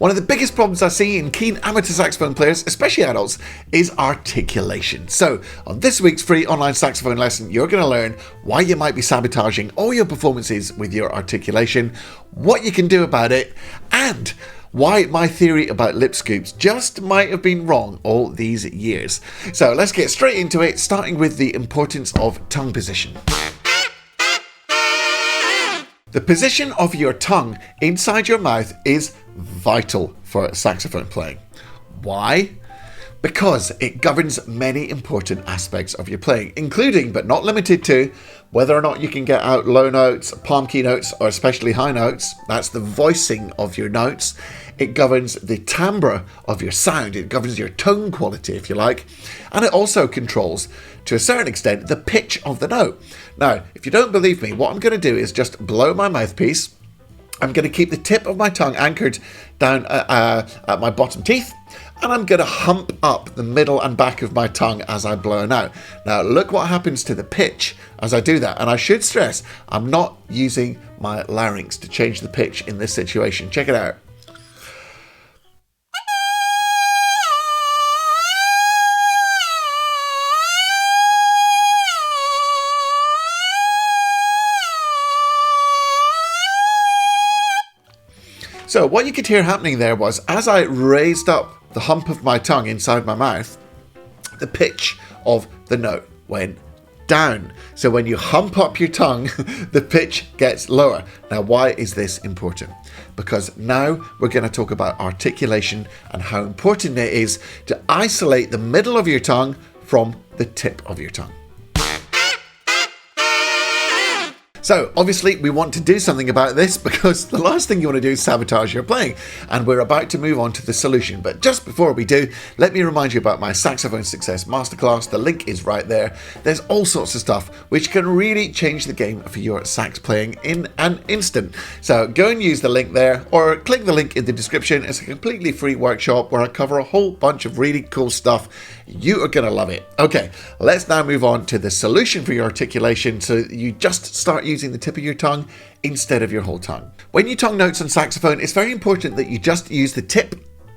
One of the biggest problems I see in keen amateur saxophone players, especially adults, is articulation. So, on this week's free online saxophone lesson, you're going to learn why you might be sabotaging all your performances with your articulation, what you can do about it, and why my theory about lip scoops just might have been wrong all these years. So, let's get straight into it, starting with the importance of tongue position. The position of your tongue inside your mouth is vital for saxophone playing. Why? Because it governs many important aspects of your playing, including but not limited to whether or not you can get out low notes, palm key notes, or especially high notes. That's the voicing of your notes. It governs the timbre of your sound. It governs your tone quality, if you like. And it also controls, to a certain extent, the pitch of the note. Now, if you don't believe me, what I'm going to do is just blow my mouthpiece. I'm going to keep the tip of my tongue anchored down at my bottom teeth, and I'm going to hump up the middle and back of my tongue as I blow it out. Now, look what happens to the pitch as I do that. And I should stress, I'm not using my larynx to change the pitch in this situation. Check it out. So what you could hear happening there was, as I raised up the hump of my tongue inside my mouth, the pitch of the note went down. So when you hump up your tongue, the pitch gets lower. Now, why is this important? Because now we're going to talk about articulation and how important it is to isolate the middle of your tongue from the tip of your tongue. So, obviously, we want to do something about this because the last thing you want to do is sabotage your playing. And we're about to move on to the solution. But just before we do, let me remind you about my Saxophone Success Masterclass. The link is right there. There's all sorts of stuff which can really change the game for your sax playing in an instant. So, go and use the link there, or click the link in the description. It's a completely free workshop where I cover a whole bunch of really cool stuff. You are going to love it. Okay, let's now move on to the solution for your articulation so you just start using the tip of your tongue instead of your whole tongue. When you tongue notes on saxophone, it's very important that you just use the tip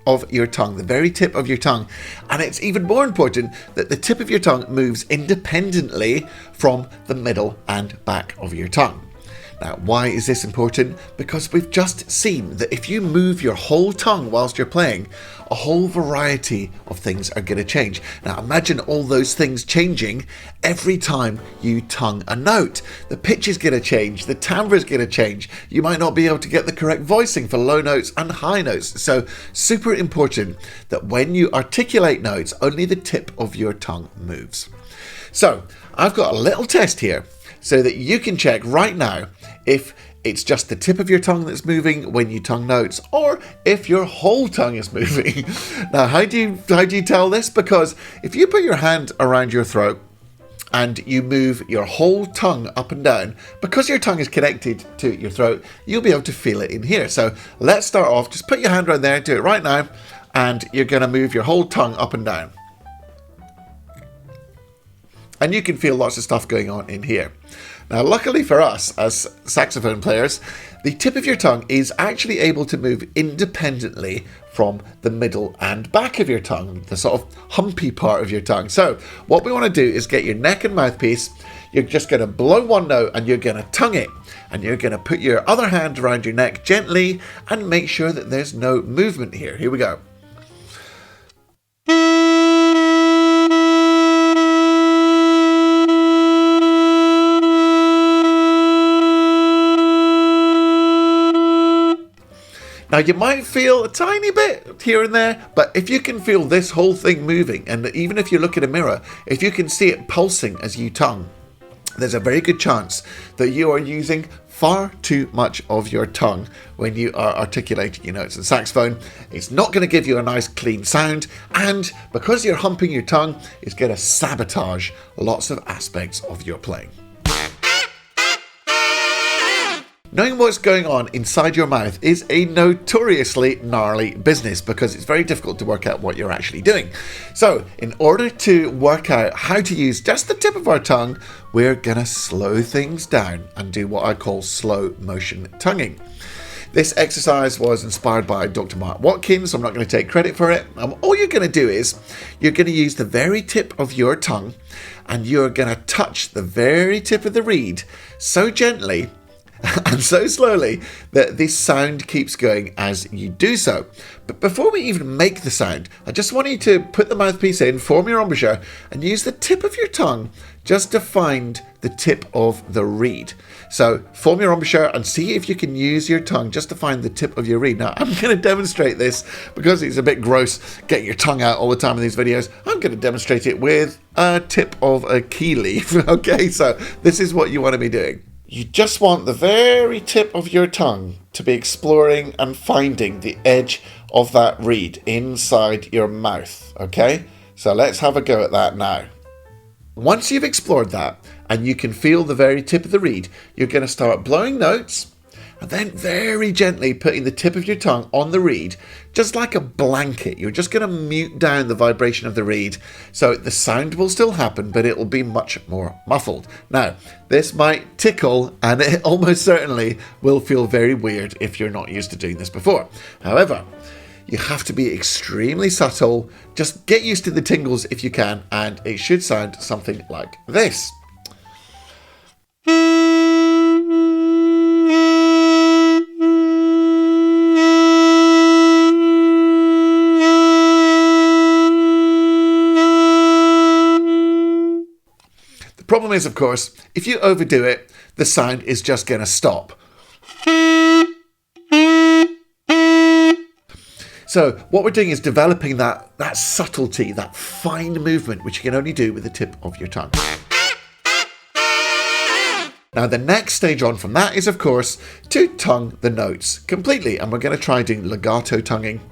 of your tongue, the very tip of your tongue. And it's even more important that the tip of your tongue moves independently from the middle and back of your tongue. Now, why is this important? Because we've just seen that if you move your whole tongue whilst you're playing, a whole variety of things are going to change. Now, imagine all those things changing every time you tongue a note. The pitch is going to change, the timbre is going to change. You might not be able to get the correct voicing for low notes and high notes. So, super important that when you articulate notes, only the tip of your tongue moves. So, I've got a little test here so that you can check right now if it's just the tip of your tongue that's moving when you tongue notes, or if your whole tongue is moving. Now, how do you tell this? Because if you put your hand around your throat and you move your whole tongue up and down, because your tongue is connected to your throat, you'll be able to feel it in here. So let's start off. Just put your hand right there, do it right now, and you're going to move your whole tongue up and down. And you can feel lots of stuff going on in here. Now, luckily for us as saxophone players, the tip of your tongue is actually able to move independently from the middle and back of your tongue, the sort of humpy part of your tongue. So what we want to do is get your neck and mouthpiece. You're just going to blow one note and you're going to tongue it. And you're going to put your other hand around your neck gently and make sure that there's no movement here. Here we go. Now, you might feel a tiny bit here and there, but if you can feel this whole thing moving, and even if you look at a mirror, if you can see it pulsing as you tongue, there's a very good chance that you are using far too much of your tongue when you are articulating your notes in saxophone. It's not going to give you a nice clean sound, and because you're humping your tongue, it's going to sabotage lots of aspects of your playing. Knowing what's going on inside your mouth is a notoriously gnarly business because it's very difficult to work out what you're actually doing. So, in order to work out how to use just the tip of our tongue, we're going to slow things down and do what I call slow motion tonguing. This exercise was inspired by Dr. Mark Watkins, so I'm not going to take credit for it. All you're going to do is you're going to use the very tip of your tongue and you're going to touch the very tip of the reed so gently and so slowly that this sound keeps going as you do so. But before we even make the sound, I just want you to put the mouthpiece in, form your embouchure, and use the tip of your tongue just to find the tip of the reed. So form your embouchure and see if you can use your tongue just to find the tip of your reed. Now, I'm going to demonstrate this because it's a bit gross getting your tongue out all the time in these videos. I'm going to demonstrate it with a tip of a key leaf. Okay, so this is what you want to be doing. You just want the very tip of your tongue to be exploring and finding the edge of that reed inside your mouth, okay? So let's have a go at that now. Once you've explored that and you can feel the very tip of the reed, you're going to start blowing notes and then very gently putting the tip of your tongue on the reed, just like a blanket. You're just going to mute down the vibration of the reed, so the sound will still happen, but it will be much more muffled. Now, this might tickle, and it almost certainly will feel very weird if you're not used to doing this before. However, you have to be extremely subtle. Just get used to the tingles if you can, and it should sound something like this. The problem is, of course, if you overdo it, the sound is just going to stop. So what we're doing is developing that subtlety, that fine movement, which you can only do with the tip of your tongue. Now, the next stage on from that is, of course, to tongue the notes completely. And we're going to try doing legato tonguing,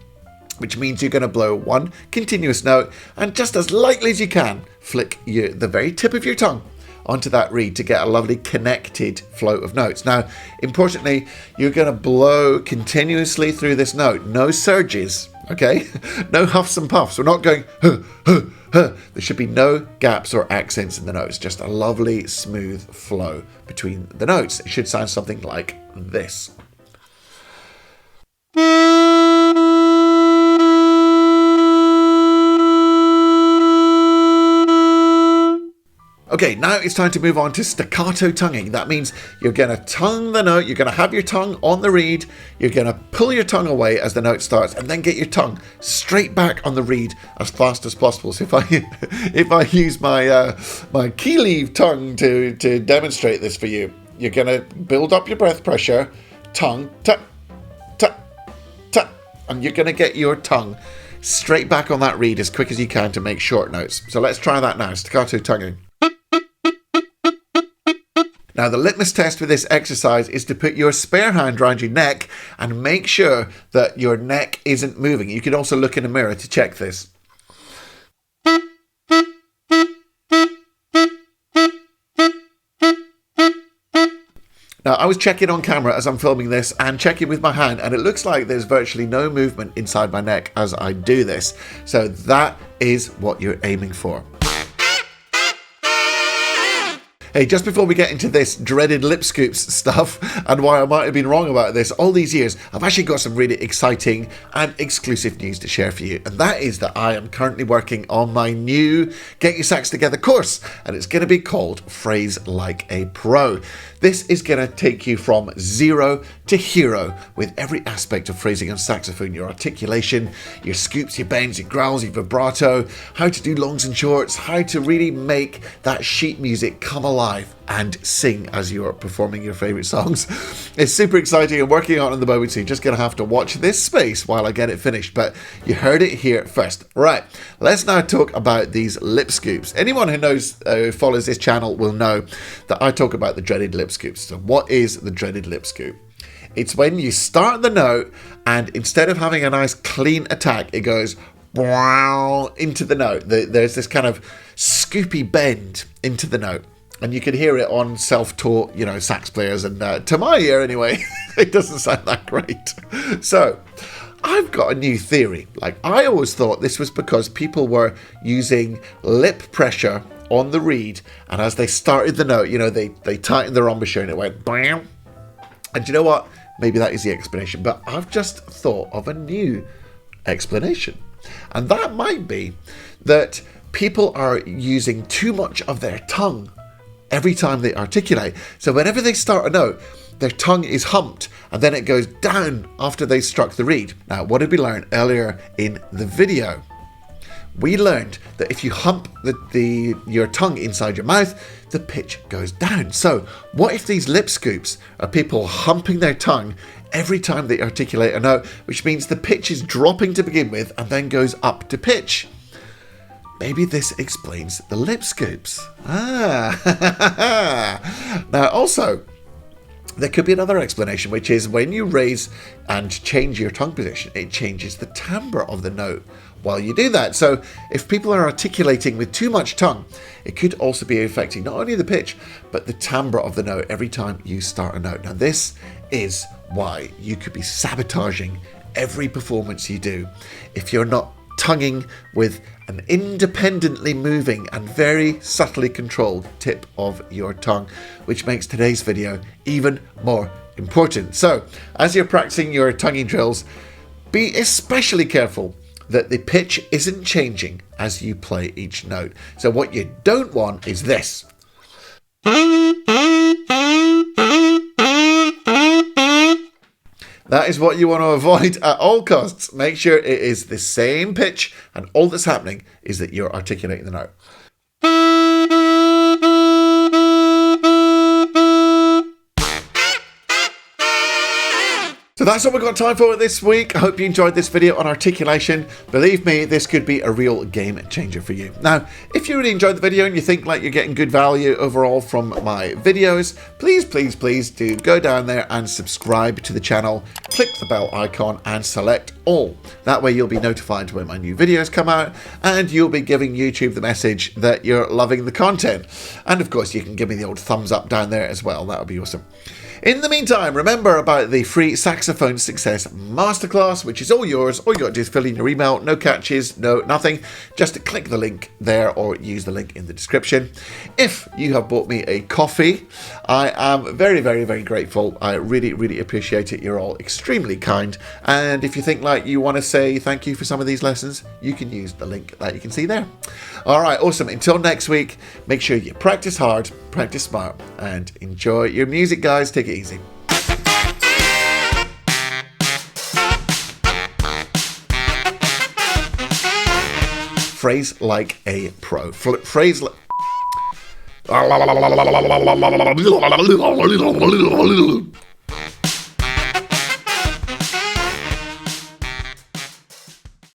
which means you're going to blow one continuous note and just as lightly as you can, flick the very tip of your tongue onto that reed to get a lovely connected flow of notes. Now, importantly, you're going to blow continuously through this note. No surges, okay? No huffs and puffs. We're not going, huh, huh, huh. There should be no gaps or accents in the notes. Just a lovely, smooth flow between the notes. It should sound something like this. Okay, now it's time to move on to staccato tonguing. That means you're going to tongue the note, you're going to have your tongue on the reed, you're going to pull your tongue away as the note starts, and then get your tongue straight back on the reed as fast as possible. So if I use my key leaf tongue to demonstrate this for you, you're going to build up your breath pressure, tongue, tap, tap, tap, and you're going to get your tongue straight back on that reed as quick as you can to make short notes. So let's try that now, staccato tonguing. Now, the litmus test for this exercise is to put your spare hand around your neck and make sure that your neck isn't moving. You can also look in a mirror to check this. Now, I was checking on camera as I'm filming this and checking with my hand, and it looks like there's virtually no movement inside my neck as I do this. So that is what you're aiming for. Hey, just before we get into this dreaded lip scoops stuff and why I might have been wrong about this all these years, I've actually got some really exciting and exclusive news to share for you. And that is that I am currently working on my new Get Your Sax Together course, and it's going to be called Phrase Like a Pro. This is going to take you from zero to hero with every aspect of phrasing on saxophone, your articulation, your scoops, your bends, your growls, your vibrato, how to do longs and shorts, how to really make that sheet music come alive and sing as you're performing your favorite songs. It's super exciting. I'm working on it at the moment, so you're just going to have to watch this space while I get it finished. But you heard it here first. Right, let's now talk about these lip scoops. Anyone who knows, follows this channel will know that I talk about the dreaded lip scoops. So what is the dreaded lip scoop? It's when you start the note and instead of having a nice clean attack, it goes into the note. There's this kind of scoopy bend into the note. And you can hear it on self-taught, sax players. And to my ear, anyway, it doesn't sound that great. So I've got a new theory. I always thought this was because people were using lip pressure on the reed. And as they started the note, they tightened their embouchure and it went bam. And you know what? maybe that is the explanation. But I've just thought of a new explanation. And that might be that people are using too much of their tongue every time they articulate. So whenever they start a note, their tongue is humped and then it goes down after they struck the reed. Now, what did we learn earlier in the video? We learned that if you hump your tongue inside your mouth, the pitch goes down. So what if these lip scoops are people humping their tongue every time they articulate a note, which means the pitch is dropping to begin with and then goes up to pitch? Maybe this explains the lip scoops. Now also, there could be another explanation, which is when you raise and change your tongue position, it changes the timbre of the note while you do that. So if people are articulating with too much tongue, it could also be affecting not only the pitch, but the timbre of the note every time you start a note. Now, this is why you could be sabotaging every performance you do if you're not tonguing with an independently moving and very subtly controlled tip of your tongue, which makes today's video even more important. So, as you're practicing your tonguing drills, be especially careful that the pitch isn't changing as you play each note. So what you don't want is this. That is what you want to avoid at all costs. Make sure it is the same pitch and all that's happening is that you're articulating the note. So that's all we've got time for this week. I hope you enjoyed this video on articulation. Believe me, this could be a real game changer for you. Now, if you really enjoyed the video and you think like you're getting good value overall from my videos, please do go down there and subscribe to the channel. Click the bell icon and select all. That way you'll be notified when my new videos come out and you'll be giving YouTube the message that you're loving the content. And of course, you can give me the old thumbs up down there as well. That would be awesome. In the meantime, remember about the free Saxophone Success Masterclass, which is all yours. All you got to do is fill in your email, no catches, no nothing. Just click the link there or use the link in the description. If you have bought me a coffee, I am very grateful. I really appreciate it. You're all extremely kind. And if you think like you want to say thank you for some of these lessons, you can use the link that you can see there. All right, awesome. Until next week, make sure you practice hard, practice smart, and enjoy your music, guys. Take it easy. Phrase like a pro. Phrase like...